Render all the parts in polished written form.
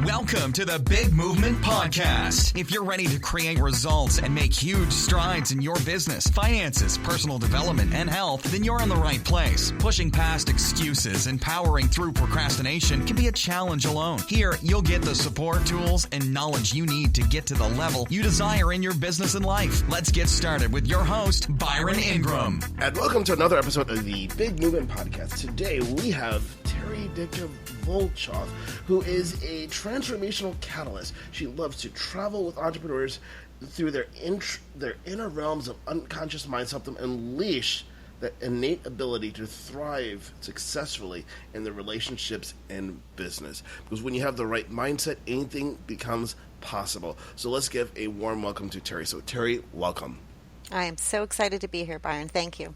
Welcome to the Big Movement Podcast. If you're ready to create results and make huge strides in your business, finances, personal development, and health, then you're in the right place. Pushing past excuses and powering through procrastination can be a challenge alone. Here, you'll get the support, tools, and knowledge you need to get to the level you desire in your business and life. Let's get started with your host, Byron Ingram. And welcome to another episode of the Big Movement Podcast. Today, we have Dika Volchoff, who is a transformational catalyst. She loves to travel with entrepreneurs through their inner realms of unconscious minds, help them unleash that innate ability to thrive successfully in their relationships and business. Because when you have the right mindset, anything becomes possible. So let's give a warm welcome to Terry. So Terry, welcome. I am so excited to be here, Byron. Thank you.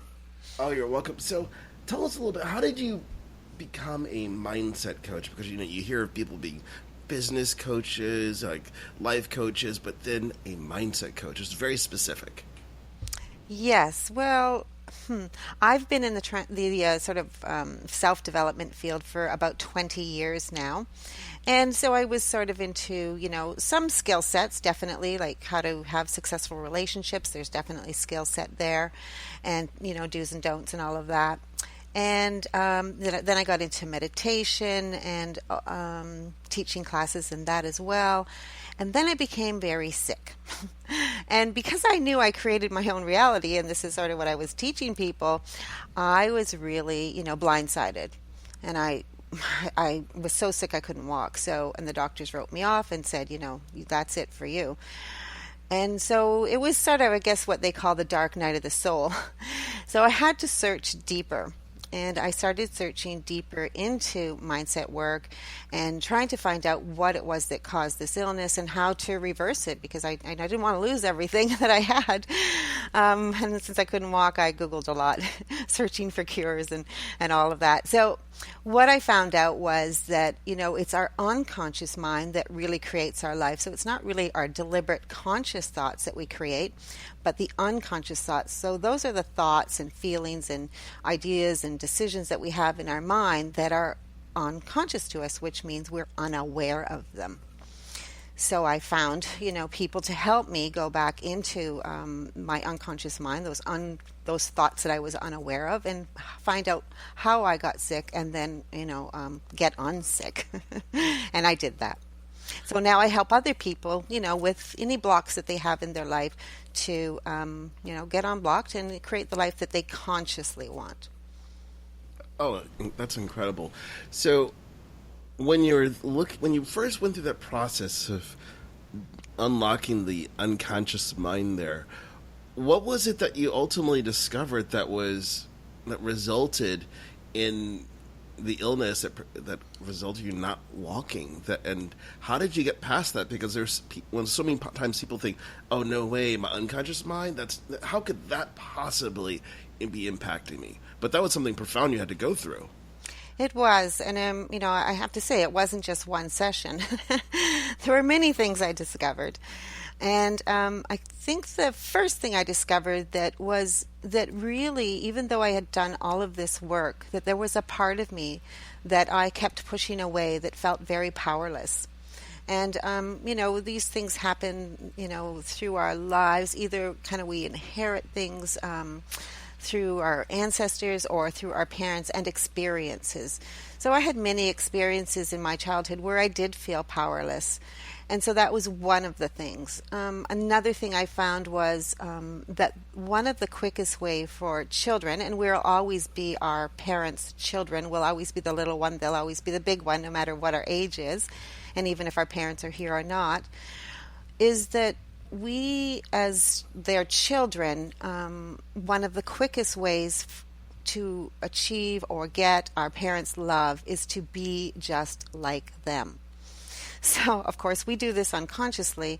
Oh, you're welcome. So tell us a little bit, how did you become a mindset coach? Because you hear of people being business coaches, like life coaches, but then a mindset coach. It's very specific. Yes, well, I've been in the sort of self-development field for about 20 years now. And so I was sort of into, some skill sets, definitely, like how to have successful relationships. There's definitely skill set there, and, do's and don'ts and all of that. And then I got into meditation and teaching classes in that as well. And then I became very sick. And because I knew I created my own reality, and this is sort of what I was teaching people, I was really, blindsided. And I was so sick I couldn't walk. And the doctors wrote me off and said, that's it for you. And so it was sort of, I guess, what they call the dark night of the soul. So I had to search deeper. And I started searching deeper into mindset work and trying to find out what it was that caused this illness and how to reverse it, because I didn't want to lose everything that I had. And since I couldn't walk, I Googled a lot, searching for cures and all of that. So what I found out was that, it's our unconscious mind that really creates our life. So it's not really our deliberate conscious thoughts that we create, but the unconscious thoughts. So those are the thoughts and feelings and ideas and decisions that we have in our mind that are unconscious to us, which means we're unaware of them. So I found, people to help me go back into my unconscious mind, those thoughts that I was unaware of, and find out how I got sick, and then, get unsick. And I did that. So now I help other people, with any blocks that they have in their life to, get unblocked and create the life that they consciously want. Oh, that's incredible. So when you first went through that process of unlocking the unconscious mind there, what was it that you ultimately discovered that resulted in the illness that resulted in you not walking? And how did you get past that? Because when so many times people think, oh, no way, my unconscious mind, how could that possibly be impacting me? But that was something profound you had to go through. It was, and I have to say, it wasn't just one session. There were many things I discovered, and I think the first thing I discovered was that really, even though I had done all of this work, that there was a part of me that I kept pushing away that felt very powerless. And, these things happen, through our lives. Either kind of we inherit things through our ancestors or through our parents and experiences. So I had many experiences in my childhood where I did feel powerless. And so that was one of the things. Another thing I found was that one of the quickest way for children, and we'll always be our parents' children, we'll always be the little one, they'll always be the big one, no matter what our age is, and even if our parents are here or not, is that we, as their children, one of the quickest ways to achieve or get our parents' love is to be just like them. So, of course, we do this unconsciously,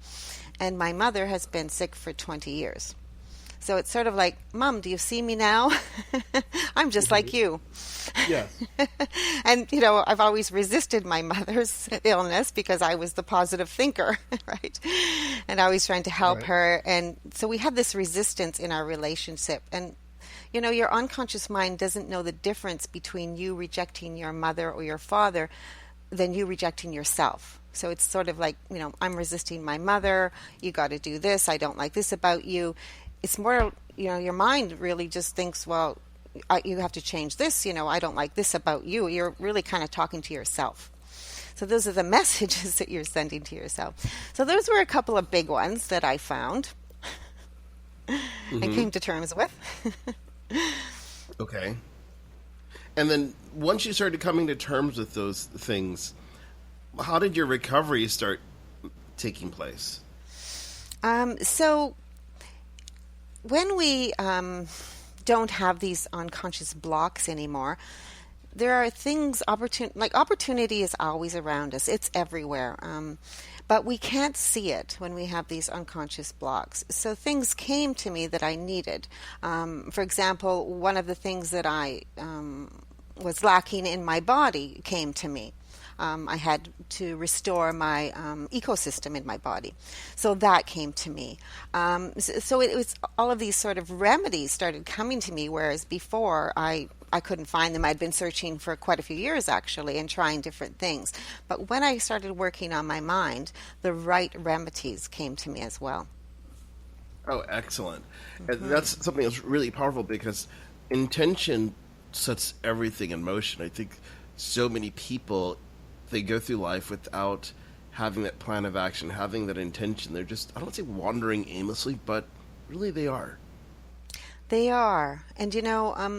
and my mother has been sick for 20 years. So it's sort of like, Mom, do you see me now? I'm just like you. Yes. And, I've always resisted my mother's illness because I was the positive thinker, right? And always trying to help her. And so we had this resistance in our relationship. And, your unconscious mind doesn't know the difference between you rejecting your mother or your father than you rejecting yourself. So it's sort of like, I'm resisting my mother. You got to do this. I don't like this about you. It's more, your mind really just thinks, well, you have to change this. I don't like this about you. You're really kind of talking to yourself. So those are the messages that you're sending to yourself. So those were a couple of big ones that I found and came to terms with. Okay. And then once you started coming to terms with those things, how did your recovery start taking place? So when we don't have these unconscious blocks anymore, there are things, opportunity is always around us. It's everywhere. But we can't see it when we have these unconscious blocks. So things came to me that I needed. For example, one of the things that I was lacking in my body came to me. I had to restore my ecosystem in my body. So that came to me. So it was all of these sort of remedies started coming to me, whereas before I couldn't find them. I'd been searching for quite a few years, actually, and trying different things. But when I started working on my mind, the right remedies came to me as well. Oh, excellent. And that's something that's really powerful because intention sets everything in motion. I think so many people, they go through life without having that plan of action, having that intention. They're just, I don't want to say wandering aimlessly, but really they are. They are. And,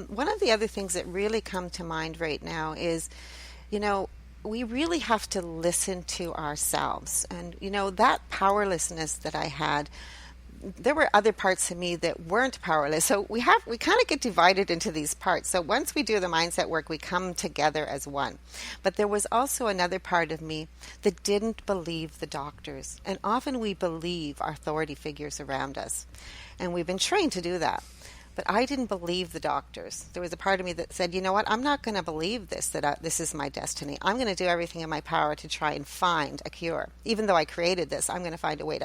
one of the other things that really come to mind right now is, we really have to listen to ourselves. And, that powerlessness that I had, there were other parts of me that weren't powerless. So we kind of get divided into these parts. So once we do the mindset work, we come together as one. But there was also another part of me that didn't believe the doctors. And often we believe our authority figures around us. And we've been trained to do that. But I didn't believe the doctors. There was a part of me that said, you know what, I'm not going to believe this, this is my destiny. I'm going to do everything in my power to try and find a cure. Even though I created this, I'm going to find a way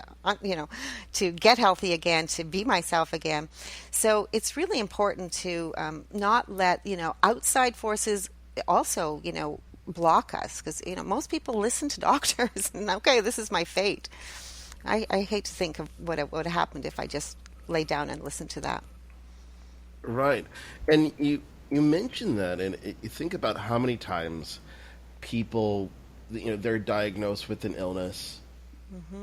to get healthy again, to be myself again. So it's really important to not let, outside forces also, block us. Because, most people listen to doctors and, okay, this is my fate. I hate to think of what would have happened if I just lay down and listened to that. Right. And you mentioned that, and you think about how many times people, they're diagnosed with an illness,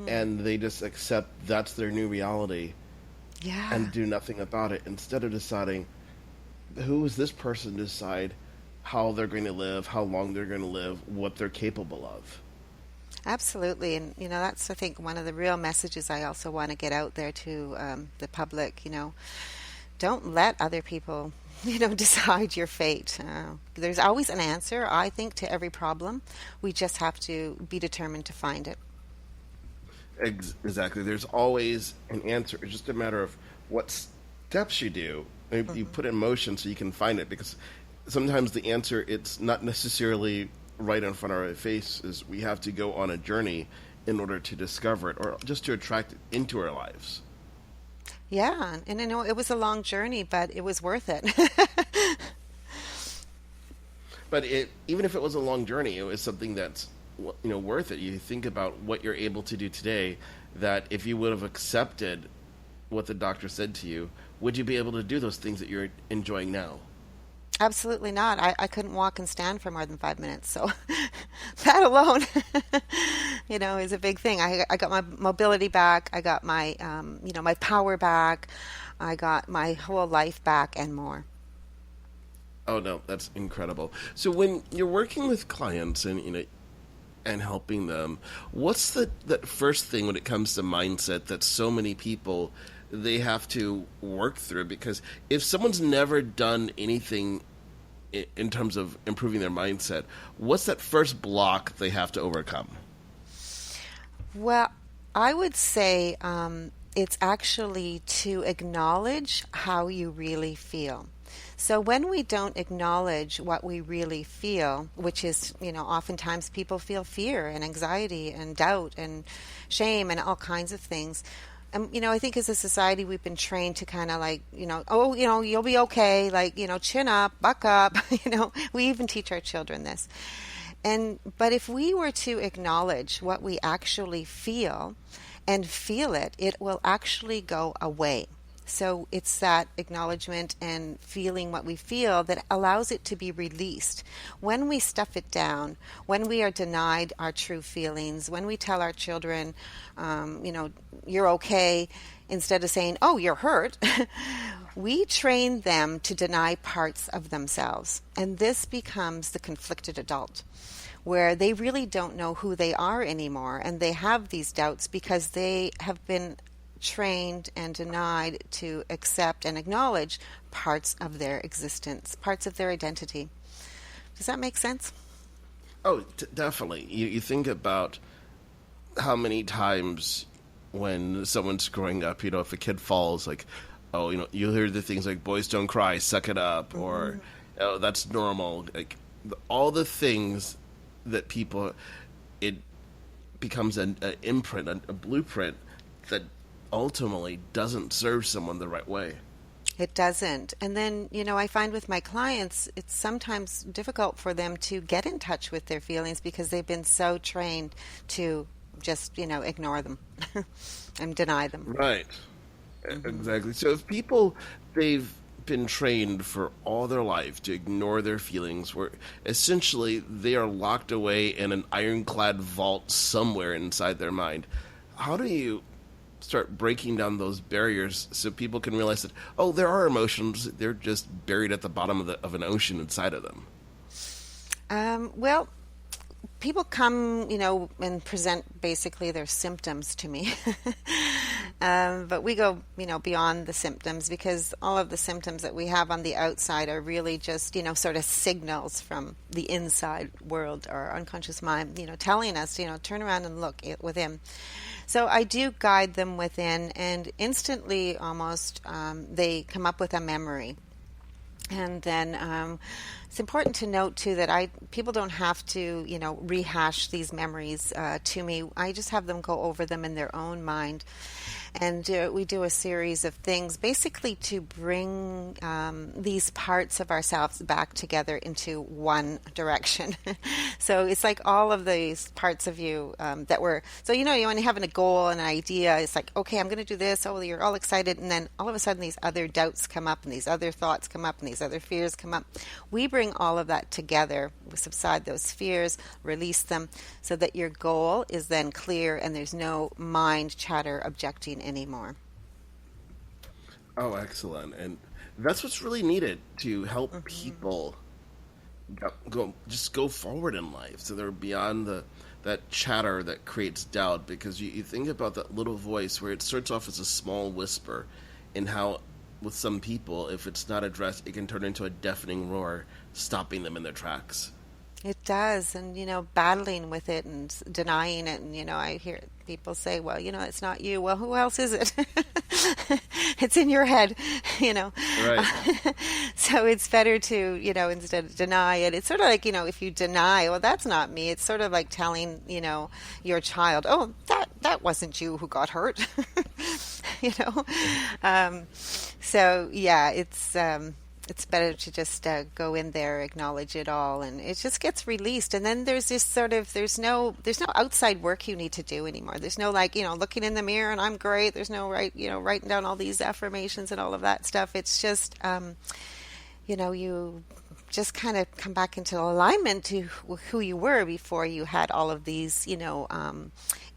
and they just accept that's their new reality, and do nothing about it, instead of deciding, who is this person to decide how they're going to live, how long they're going to live, what they're capable of. Absolutely. And, that's, I think, one of the real messages I also want to get out there to the public, don't let other people, decide your fate. There's always an answer, I think, to every problem. We just have to be determined to find it. Exactly. There's always an answer. It's just a matter of what steps you do. You put in motion so you can find it. Because sometimes the answer, it's not necessarily right in front of our faces. We have to go on a journey in order to discover it, or just to attract it into our lives. Yeah, and it was a long journey, but it was worth it. But even if it was a long journey, it was something that's worth it. You think about what you're able to do today, that if you would have accepted what the doctor said to you, would you be able to do those things that you're enjoying now? Absolutely not. I couldn't walk and stand for more than 5 minutes. So that alone, is a big thing. I got my mobility back. I got my, my power back. I got my whole life back and more. Oh, no, that's incredible. So when you're working with clients and helping them, what's that first thing when it comes to mindset that so many people, they have to work through? Because if someone's never done anything in terms of improving their mindset, what's that first block they have to overcome? Well, I would say it's actually to acknowledge how you really feel. So when we don't acknowledge what we really feel, which is, oftentimes people feel fear and anxiety and doubt and shame and all kinds of things. I think as a society, we've been trained to kind of like, you'll be okay, like, chin up, buck up. We even teach our children this. But if we were to acknowledge what we actually feel and feel it, it will actually go away. So it's that acknowledgement and feeling what we feel that allows it to be released. When we stuff it down, when we are denied our true feelings, when we tell our children, you're okay, instead of saying, oh, you're hurt, we train them to deny parts of themselves. And this becomes the conflicted adult, where they really don't know who they are anymore. And they have these doubts because they have been trained and denied to accept and acknowledge parts of their existence, parts of their identity. Does that make sense? Oh, definitely. You think about how many times when someone's growing up, if a kid falls, like, oh, you hear the things like, boys don't cry, suck it up, or, oh, that's normal. Like, all the things that people, it becomes an imprint, a blueprint that ultimately doesn't serve someone the right way. It doesn't. And then, I find with my clients, it's sometimes difficult for them to get in touch with their feelings because they've been so trained to just, ignore them and deny them. Right. Exactly. So if they've been trained for all their life to ignore their feelings, where essentially they are locked away in an ironclad vault somewhere inside their mind, how do you start breaking down those barriers so people can realize that, oh, there are emotions, they're just buried at the bottom of an ocean inside of them? Well, people come, and present basically their symptoms to me. But we go, beyond the symptoms, because all of the symptoms that we have on the outside are really just, sort of signals from the inside world or unconscious mind, telling us, turn around and look within. So I do guide them within, and instantly almost they come up with a memory. And then it's important to note too that people don't have to rehash these memories to me. I just have them go over them in their own mind. And we do a series of things basically to bring these parts of ourselves back together into one direction. So it's like all of these parts of you that were, so when you're having a goal and an idea, it's like, okay, I'm going to do this. Oh, you're all excited. And then all of a sudden these other doubts come up and these other thoughts come up and these other fears come up. We bring all of that together, we subside those fears, release them so that your goal is then clear and there's no mind chatter objecting anymore. Oh, excellent. And that's what's really needed to help people go forward in life, so they're beyond that chatter that creates doubt. Because you think about that little voice where it starts off as a small whisper, and how with some people, if it's not addressed, it can turn into a deafening roar, stopping them in their tracks. It does. And, battling with it and denying it. And, I hear people say, well, it's not you. Well, who else is it? It's in your head, Right. So it's better to, instead of deny it. It's sort of like, if you deny, well, that's not me. It's sort of like telling, your child, oh, that wasn't you who got hurt. So, yeah, it's better to just go in there, acknowledge it all, and it just gets released. And then there's this sort of, there's no outside work you need to do anymore. There's no looking in the mirror and I'm great. There's no writing down all these affirmations and all of that stuff. It's just, you just kind of come back into alignment to who you were before you had all of these,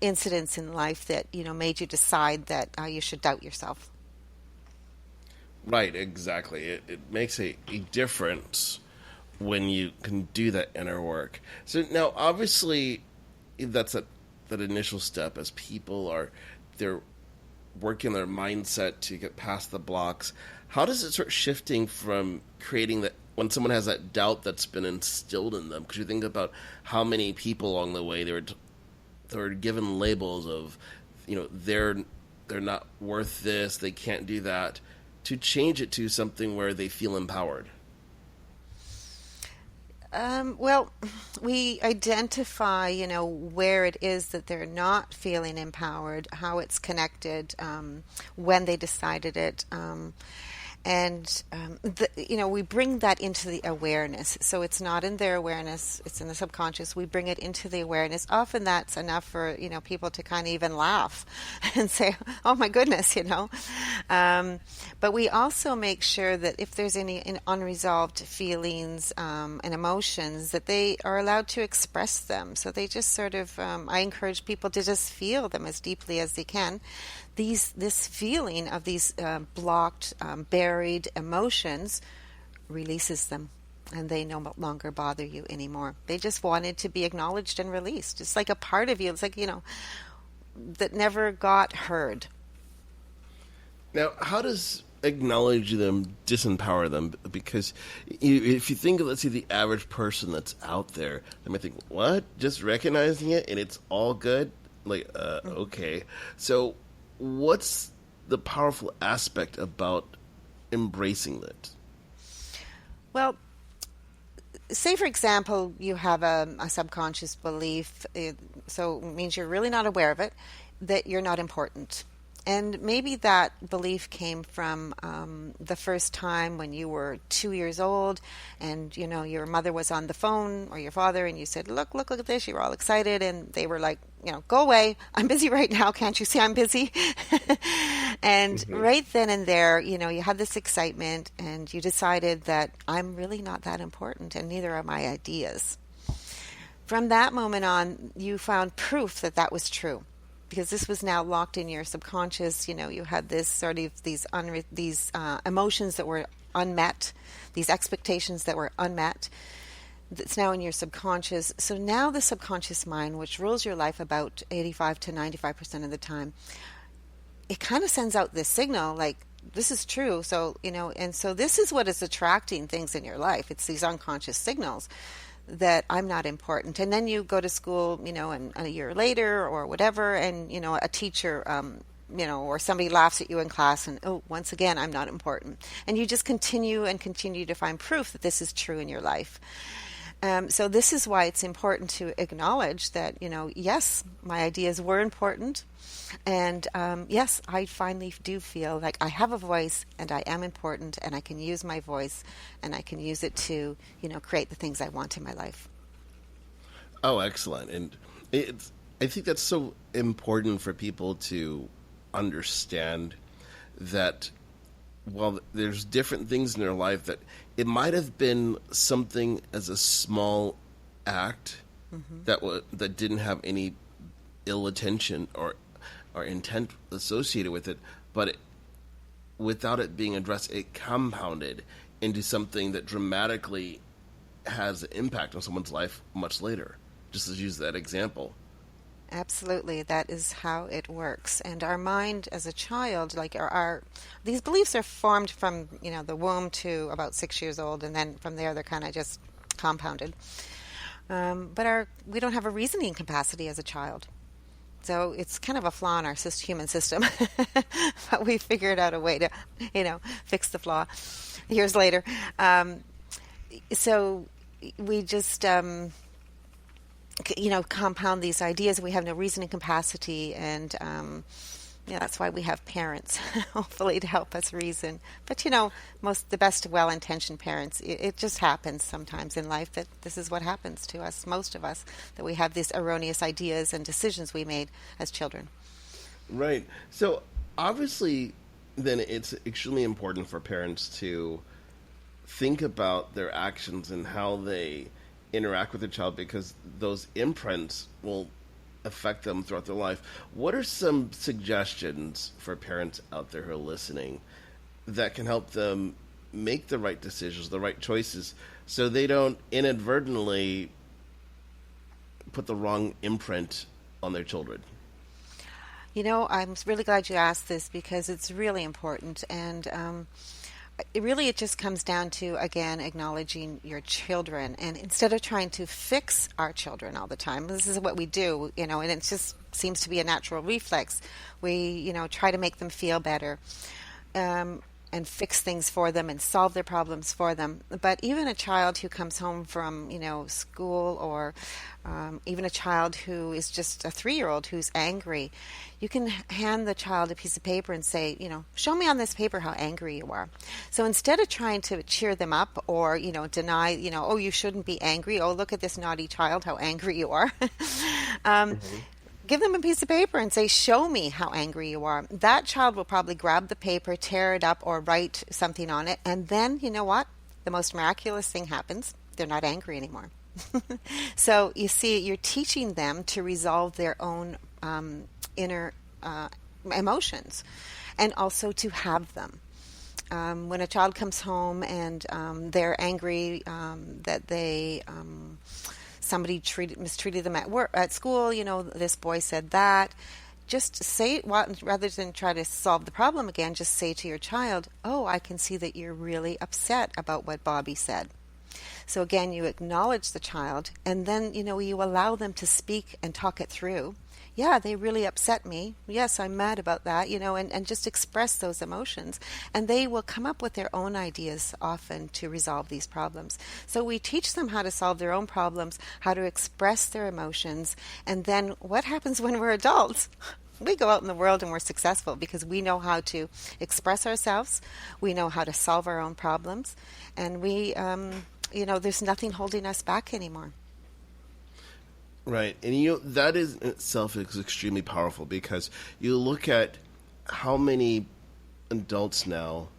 incidents in life that, made you decide that you should doubt yourself. Right, exactly. It makes a difference when you can do that inner work. So now, obviously, that's that initial step as they're working their mindset to get past the blocks. How does it start shifting from creating that, when someone has that doubt that's been instilled in them? Because you think about how many people along the way they were given labels of, they're not worth this, they can't do that, to change it to something where they feel empowered? Well, we identify, where it is that they're not feeling empowered, how it's connected, when they decided it. And we bring that into the awareness. So it's not in their awareness; it's in the subconscious. We bring it into the awareness. Often that's enough for people to kind of even laugh and say, "Oh my goodness," But we also make sure that if there's any unresolved feelings and emotions, that they are allowed to express them. So they just sort of, I encourage people to just feel them as deeply as they can. This feeling of these blocked, buried emotions releases them, and they no longer bother you anymore. They just wanted to be acknowledged and released. It's like a part of you. It's like, that never got heard. Now, how does acknowledge them disempower them? Because if you think of, let's say, the average person that's out there, they might think, what? Just recognizing it and it's all good? Okay. So what's the powerful aspect about embracing that? Well, say, for example, you have a subconscious belief, so it means you're really not aware of it, that you're not important. And maybe that belief came from the first time when you were 2 years old and, your mother was on the phone or your father and you said, look at this. You were all excited and they were like, go away. I'm busy right now. Can't you see I'm busy? And right then and there, you had this excitement and you decided that I'm really not that important and neither are my ideas. From that moment on, you found proof that that was true. Because this was now locked in your subconscious, you had this sort of these emotions that were unmet, these expectations that were unmet. That's now in your subconscious. So now the subconscious mind, which rules your life about 85 to 95% of the time, it kind of sends out this signal like, this is true. So, and so this is what is attracting things in your life. It's these unconscious signals that I'm not important. And then you go to school, and a year later or whatever, and, a teacher, or somebody laughs at you in class and, once again, I'm not important. And you just continue to find proof that this is true in your life. So this is why it's important to acknowledge that, yes, my ideas were important. And yes, I finally do feel like I have a voice and I am important and I can use my voice and I can use it to, create the things I want in my life. Oh, excellent. And I think that's so important for people to understand that while there's different things in their life that it might have been something as a small act that didn't have any ill intention or intent associated with it, but without it being addressed, it compounded into something that dramatically has an impact on someone's life much later. Just to use that example. Absolutely, that is how it works. And our mind as a child, like these beliefs are formed from the womb to about 6 years old, and then from there they're kind of just compounded. But we don't have a reasoning capacity as a child. So it's kind of a flaw in our human system, but we figured out a way to, fix the flaw years later. So we just, compound these ideas. We have no reasoning capacity, and that's why we have parents, hopefully, to help us reason. But the best well-intentioned parents, it just happens sometimes in life that this is what happens to us, most of us, that we have these erroneous ideas and decisions we made as children. Right. So obviously, then it's extremely important for parents to think about their actions and how they interact with their child, because those imprints will affect them throughout their life. What are some suggestions for parents out there who are listening that can help them make the right decisions, the right choices, so they don't inadvertently put the wrong imprint on their children? I'm really glad you asked this because it's really important. And it just comes down to, again, acknowledging your children. And instead of trying to fix our children all the time, this is what we do, and it just seems to be a natural reflex. We, try to make them feel better. and fix things for them and solve their problems for them. But even a child who comes home from, school, or even a child who is just a 3-year-old who's angry, you can hand the child a piece of paper and say, show me on this paper how angry you are. So instead of trying to cheer them up or, deny, oh, you shouldn't be angry. Oh, look at this naughty child, how angry you are. Give them a piece of paper and say, show me how angry you are. That child will probably grab the paper, tear it up, or write something on it. And then, you know what? The most miraculous thing happens. They're not angry anymore. So you see, you're teaching them to resolve their own inner emotions, and also to have them. When a child comes home and they're angry that they... somebody mistreated them at school, this boy said that. Just say, rather than try to solve the problem again, just say to your child, oh, I can see that you're really upset about what Bobby said. So again, you acknowledge the child, and then, you allow them to speak and talk it through. Yeah, they really upset me. Yes, I'm mad about that, and just express those emotions. And they will come up with their own ideas often to resolve these problems. So we teach them how to solve their own problems, how to express their emotions. And then what happens when we're adults? We go out in the world and we're successful because we know how to express ourselves. We know how to solve our own problems. And we, there's nothing holding us back anymore. Right, and that is in itself is extremely powerful, because you look at how many adults now,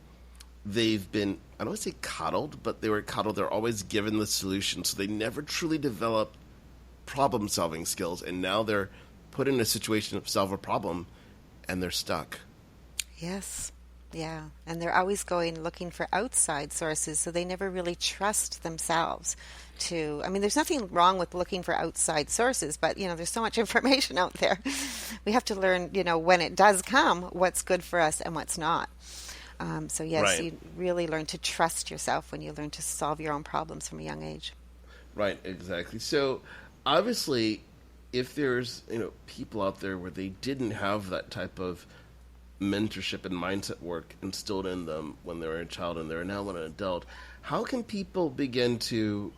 they've been, I don't want to say coddled, but they were coddled. They're always given the solution, so they never truly develop problem-solving skills, and now they're put in a situation to solve a problem, and they're stuck. Yes. Yeah, and they're always looking for outside sources, so they never really trust themselves there's nothing wrong with looking for outside sources, but, there's so much information out there. We have to learn, when it does come, what's good for us and what's not. So yes, right. You really learn to trust yourself when you learn to solve your own problems from a young age. Right, exactly. So obviously, if there's, people out there where they didn't have that type of mentorship and mindset work instilled in them when they were a child and they're now an adult, how can people begin to,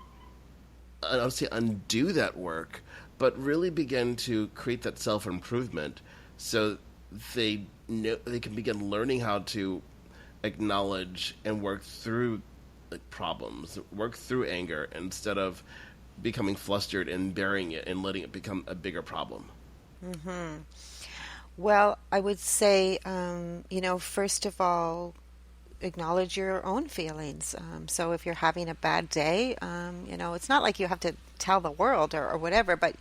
I would say, undo that work, but really begin to create that self-improvement so they can begin learning how to acknowledge and work through problems, work through anger, instead of becoming flustered and burying it and letting it become a bigger problem? Mm-hmm. Well, I would say, first of all, acknowledge your own feelings. So if you're having a bad day, it's not like you have to tell the world or whatever, but,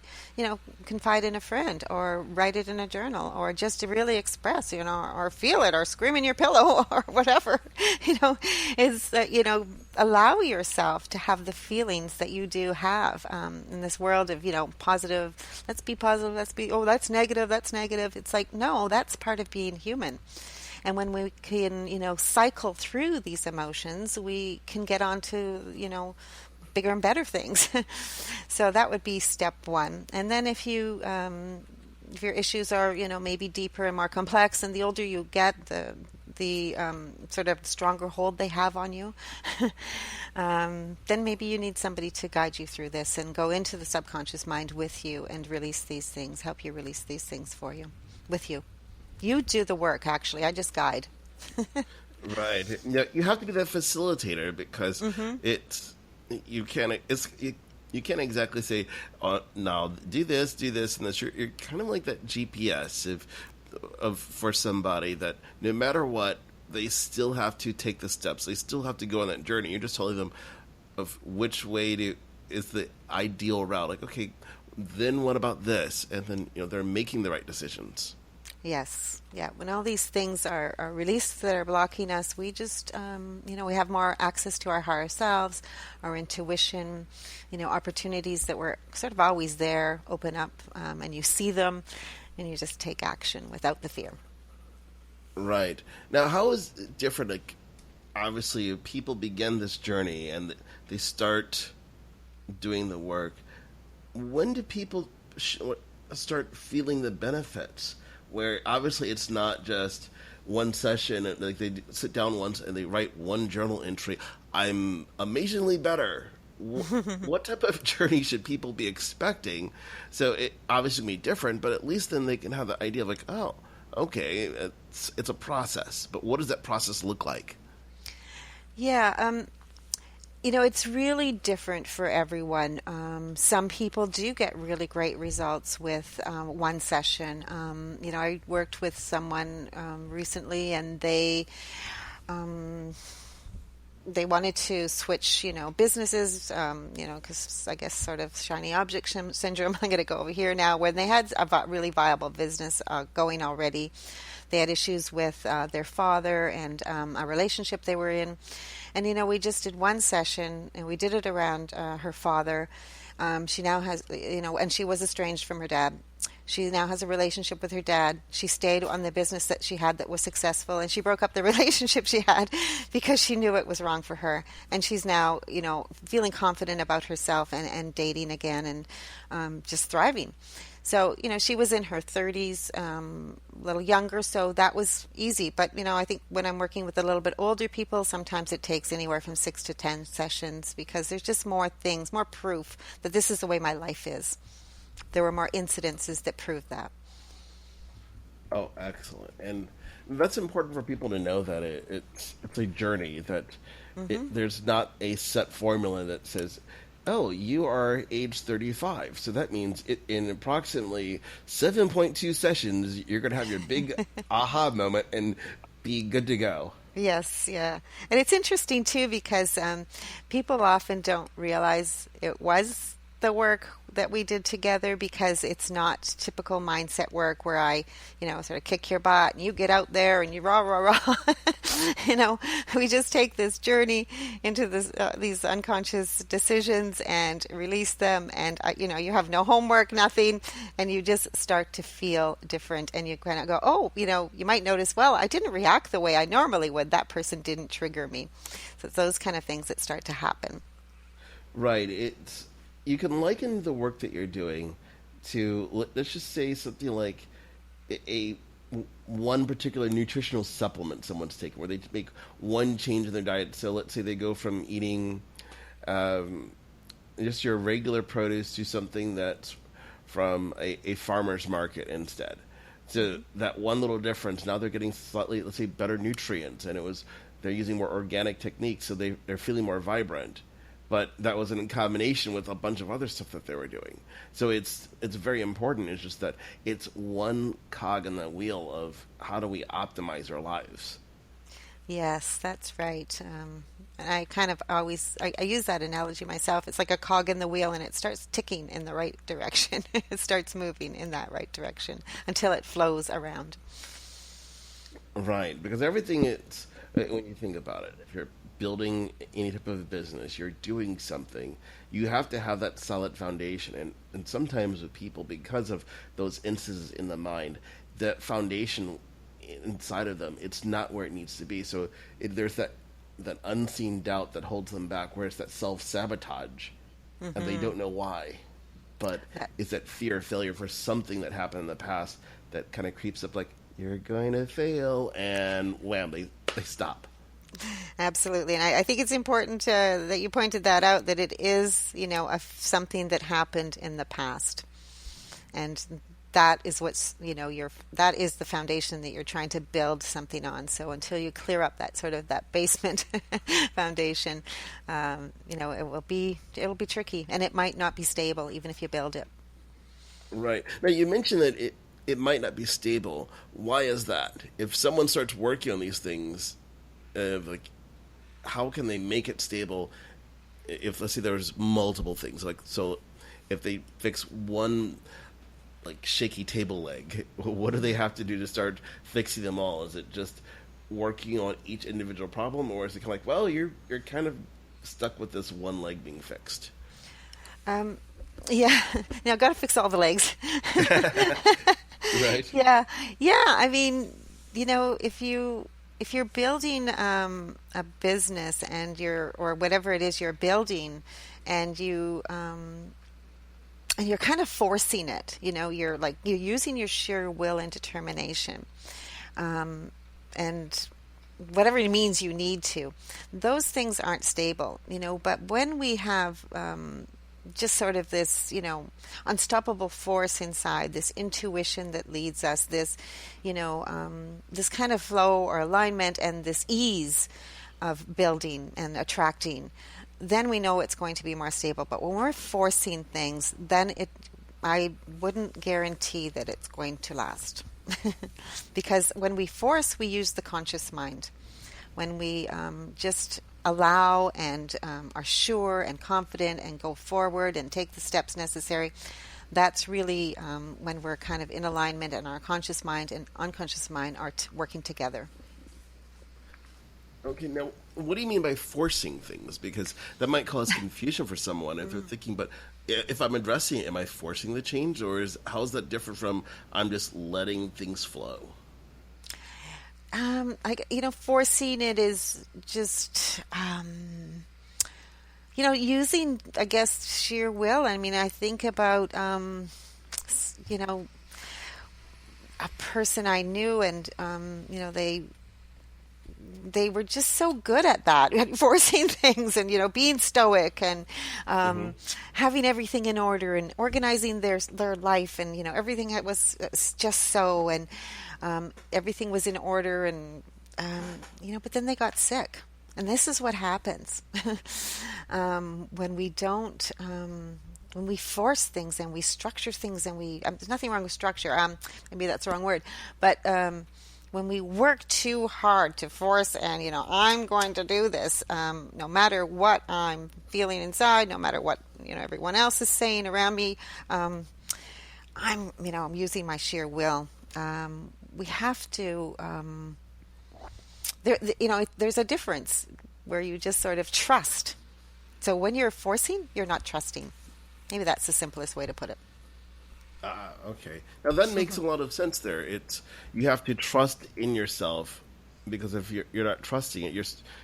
confide in a friend or write it in a journal, or just to really express, or feel it, or scream in your pillow or whatever, is that, allow yourself to have the feelings that you do have in this world of, positive, let's be positive, that's negative. It's like, no, that's part of being human. And when we can, cycle through these emotions, we can get on to, bigger and better things. So that would be step one. And then if your issues are, maybe deeper and more complex, and the older you get, the sort of stronger hold they have on you, then maybe you need somebody to guide you through this and go into the subconscious mind with you and release these things, help you release these things with you. You do the work, actually. I just guide. Right. You have to be that facilitator, because you can't exactly say, now do this, and this. You're kind of like that GPS for somebody that no matter what, they still have to take the steps. They still have to go on that journey. You're just telling them of which way is the ideal route. Like, okay, then what about this? And then they're making the right decisions. Yes. Yeah. When all these things are released that are blocking us, we just, we have more access to our higher selves, our intuition, opportunities that were sort of always there, open up, and you see them, and you just take action without the fear. Right. Now, how is it different? Like, obviously, people begin this journey and they start doing the work. When do people start feeling the benefits? Where obviously it's not just one session, and like they sit down once and they write one journal entry. I'm amazingly better. What type of journey should people be expecting? So it obviously be different, but at least then they can have the idea of like, oh, okay, it's a process. But what does that process look like? Yeah, it's really different for everyone. Some people do get really great results with one session. I worked with someone recently, and they wanted to switch, businesses, because I guess sort of shiny object syndrome. I'm going to go over here now. When they had a really viable business going already, they had issues with their father and a relationship they were in. And, we just did one session, and we did it around her father. She now has, and she was estranged from her dad. She now has a relationship with her dad. She stayed on the business that she had that was successful, and she broke up the relationship she had because she knew it was wrong for her. And she's now, feeling confident about herself and dating again and just thriving. So, she was in her 30s, a little younger, so that was easy. But, I think when I'm working with a little bit older people, sometimes it takes anywhere from 6 to 10 sessions because there's just more things, more proof that this is the way my life is. There were more incidences that proved that. Oh, excellent. And that's important for people to know that it's a journey, that there's not a set formula that says, oh, you are age 35. So that means in approximately 7.2 sessions, you're going to have your big aha moment and be good to go. Yes, yeah. And it's interesting, too, because people often don't realize it was the work that we did together, because it's not typical mindset work where I, sort of kick your butt and you get out there and you rah, rah, rah. We just take this journey into these unconscious decisions and release them. And, you have no homework, nothing, and you just start to feel different. And you kind of go, oh, you might notice, well, I didn't react the way I normally would. That person didn't trigger me. So it's those kind of things that start to happen. Right. You can liken the work that you're doing to, let's just say, something like one particular nutritional supplement someone's taking, where they make one change in their diet. So let's say they go from eating just your regular produce to something that's from a farmer's market instead. So that one little difference, now they're getting slightly, let's say, better nutrients, and they're using more organic techniques, so they're feeling more vibrant. But that was in combination with a bunch of other stuff that they were doing. So it's very important. It's just that it's one cog in the wheel of how do we optimize our lives. Yes, that's right. And I kind of always, I use that analogy myself. It's like a cog in the wheel, and it starts ticking in the right direction. It starts moving in that right direction until it flows around. Right, because everything is, when you think about it, if you're building any type of business, you're doing something, you have to have that solid foundation. And sometimes with people, because of those instances in the mind, that foundation inside of them, it's not where it needs to be. So there's that unseen doubt that holds them back, where it's that self-sabotage, and they don't know why. But it's that fear of failure for something that happened in the past that kind of creeps up like, you're going to fail, and wham, they stop. Absolutely. And I think it's important that you pointed that out, that it is, something that happened in the past. And that is what's, that is the foundation that you're trying to build something on. So until you clear up that sort of that basement foundation, it'll be tricky, and it might not be stable even if you build it. Right. Now, you mentioned that it might not be stable. Why is that? If someone starts working on these things, how can they make it stable? If, let's say, there's multiple things, so if they fix one shaky table leg, what do they have to do to start fixing them all? Is it just working on each individual problem, or is it kind of like, well, you're kind of stuck with this one leg being fixed? Yeah. Now, got to fix all the legs. Right. Yeah. I mean, if you're building a business or whatever it is you're building, and you're kind of forcing it, you're using your sheer will and determination. and whatever it means you need to. Those things aren't stable, but when we have just sort of this, unstoppable force inside, this intuition that leads us, this, this kind of flow or alignment and this ease of building and attracting, then we know it's going to be more stable. But when we're forcing things, then I wouldn't guarantee that it's going to last. Because when we force, we use the conscious mind. When we just allow and are sure and confident and go forward and take the steps necessary, that's really when we're kind of in alignment and our conscious mind and unconscious mind are working together. Okay, now, what do you mean by forcing things? Because that might cause confusion for someone if they're thinking, but if I'm addressing it, am I forcing the change? Or how is that different from I'm just letting things flow? Forcing it is just, using, I guess, sheer will. I mean, I think about, a person I knew and, they were just so good at that, forcing things and, being stoic and having everything in order and organizing their life and, everything was just so, and everything was in order and, but then they got sick. And this is what happens when we don't, when we force things and we structure things and there's nothing wrong with structure. Maybe that's the wrong word, but when we work too hard to force and, I'm going to do this, no matter what I'm feeling inside, no matter what, everyone else is saying around me, I'm using my sheer will. We have to, there's a difference where you just sort of trust. So when you're forcing, you're not trusting. Maybe that's the simplest way to put it. Okay. Now that makes a lot of sense there. You have to trust in yourself, because if you're not trusting it,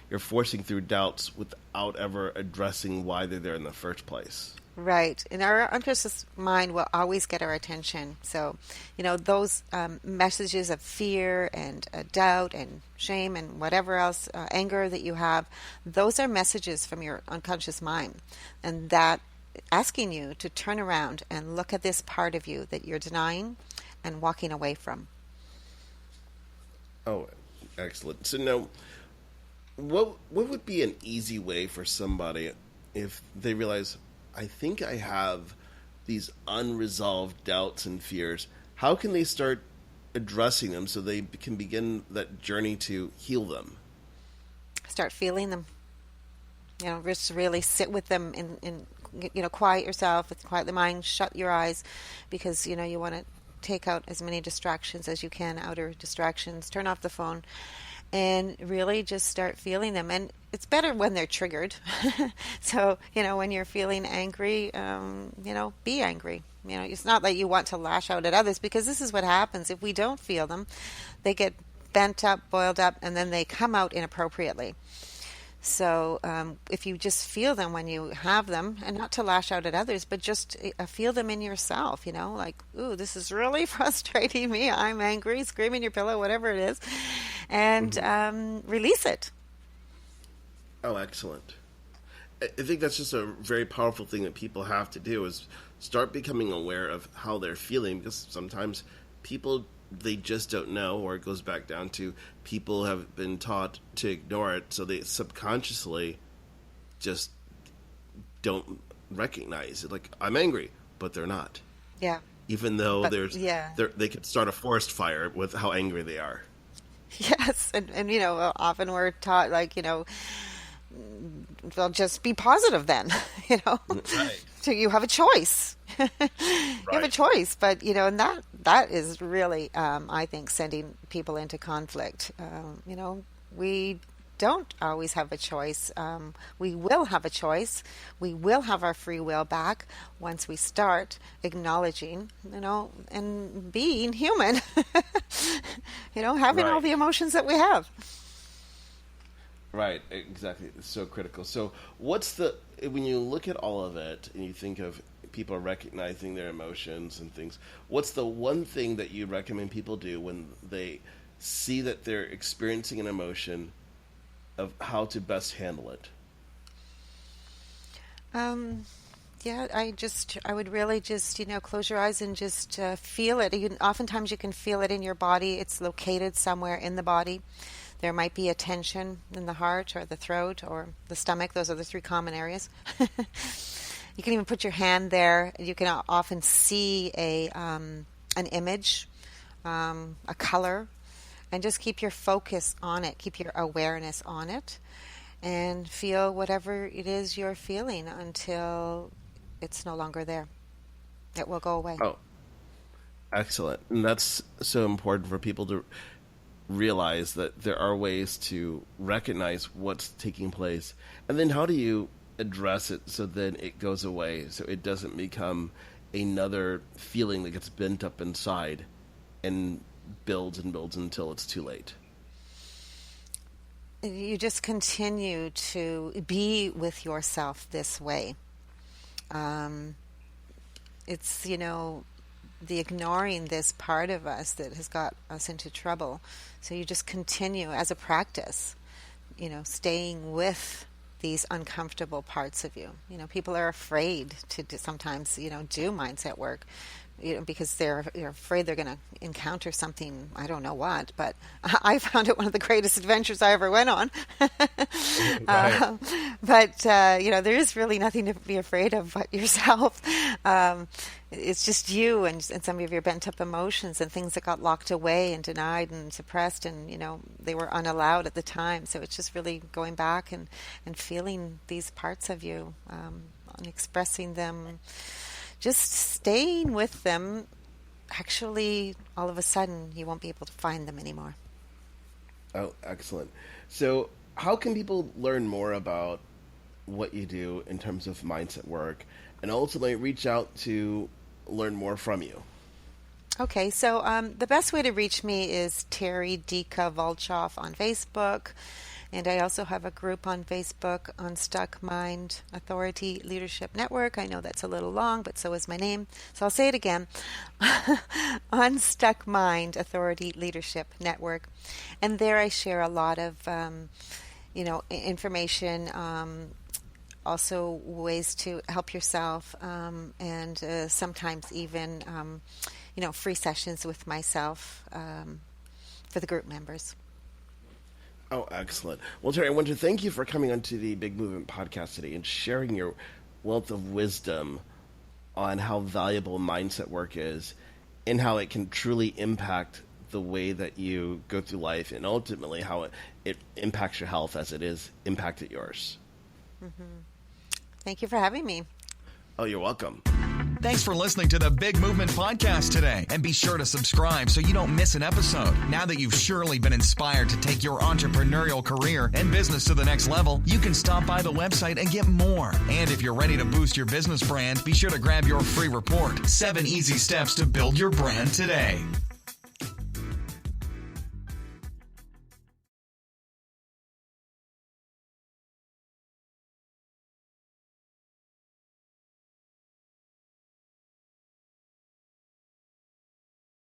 you're forcing through doubts without ever addressing why they're there in the first place. Right. And our unconscious mind will always get our attention. So, those messages of fear and doubt and shame and whatever else, anger that you have, those are messages from your unconscious mind. And that asking you to turn around and look at this part of you that you're denying and walking away from. Oh, excellent. So now, what would be an easy way for somebody if they realize, I think I have these unresolved doubts and fears? How can they start addressing them so they can begin that journey to heal them? Start feeling them. Just really sit with them in quiet yourself, quiet the mind, shut your eyes, because, you want to take out as many distractions as you can, outer distractions, turn off the phone, and really just start feeling them. And it's better when they're triggered. So, when you're feeling angry, be angry. It's not that you want to lash out at others, because this is what happens. If we don't feel them, they get bent up, boiled up, and then they come out inappropriately. So if you just feel them when you have them, and not to lash out at others, but just feel them in yourself, like, ooh, this is really frustrating me. I'm angry, scream in your pillow, whatever it is, and release it. Oh, excellent. I think that's just a very powerful thing that people have to do, is start becoming aware of how they're feeling, because sometimes people, they just don't know, or it goes back down to people have been taught to ignore it, so they subconsciously just don't recognize it. Like, I'm angry, but they're not. Yeah. Even though they could start a forest fire with how angry they are. Yes, and often we're taught, like, well, just be positive then, Right. So you have a choice. You have a choice, but and that is really, I think, sending people into conflict. We don't always have a choice. We will have a choice. We will have our free will back once we start acknowledging, and being human. Having all the emotions that we have. Right, exactly. It's so critical. So when you look at all of it and you think of people recognizing their emotions and things, what's the one thing that you recommend people do when they see that they're experiencing an emotion, of how to best handle it? Yeah, I would really just, close your eyes and just feel it. Oftentimes you can feel it in your body. It's located somewhere in the body. There might be a tension in the heart or the throat or the stomach. Those are the three common areas. You can even put your hand there. You can often see an image, a color, and just keep your focus on it. Keep your awareness on it, and feel whatever it is you're feeling until it's no longer there. It will go away. Oh, excellent. And that's so important for people to realize that there are ways to recognize what's taking place. And then how do you address it so then it goes away, so it doesn't become another feeling that gets bent up inside and builds until it's too late? You just continue to be with yourself this way. It's, the ignoring this part of us that has got us into trouble. So you just continue as a practice, staying with these uncomfortable parts of you. People are afraid to sometimes, do mindset work, because they're afraid they're going to encounter something, I don't know what, but I found it one of the greatest adventures I ever went on. Right. But there is really nothing to be afraid of but yourself. It's just you and some of your bent up emotions and things that got locked away and denied and suppressed, and they were unallowed at the time. So it's just really going back and feeling these parts of you, and expressing them, just staying with them. Actually, all of a sudden you won't be able to find them anymore. Oh, excellent. So how can people learn more about what you do in terms of mindset work, and ultimately reach out to learn more from you? Okay, so the best way to reach me is Terry Dika Volchoff on Facebook. And I also have a group on Facebook, Unstuck Mind Authority Leadership Network. I know that's a little long, but so is my name. So I'll say it again. Unstuck Mind Authority Leadership Network. And there I share a lot of, information, also ways to help yourself, and sometimes even, free sessions with myself for the group members. Oh, excellent. Well, Terry, I want to thank you for coming onto the Big Movement podcast today and sharing your wealth of wisdom on how valuable mindset work is and how it can truly impact the way that you go through life, and ultimately how it impacts your health as it is impacted yours. Mm-hmm. Thank you for having me. Oh, you're welcome. Thanks for listening to the Big Movement Podcast today. And be sure to subscribe so you don't miss an episode. Now that you've surely been inspired to take your entrepreneurial career and business to the next level, you can stop by the website and get more. And if you're ready to boost your business brand, be sure to grab your free report, 7 Easy Steps to Build Your Brand Today.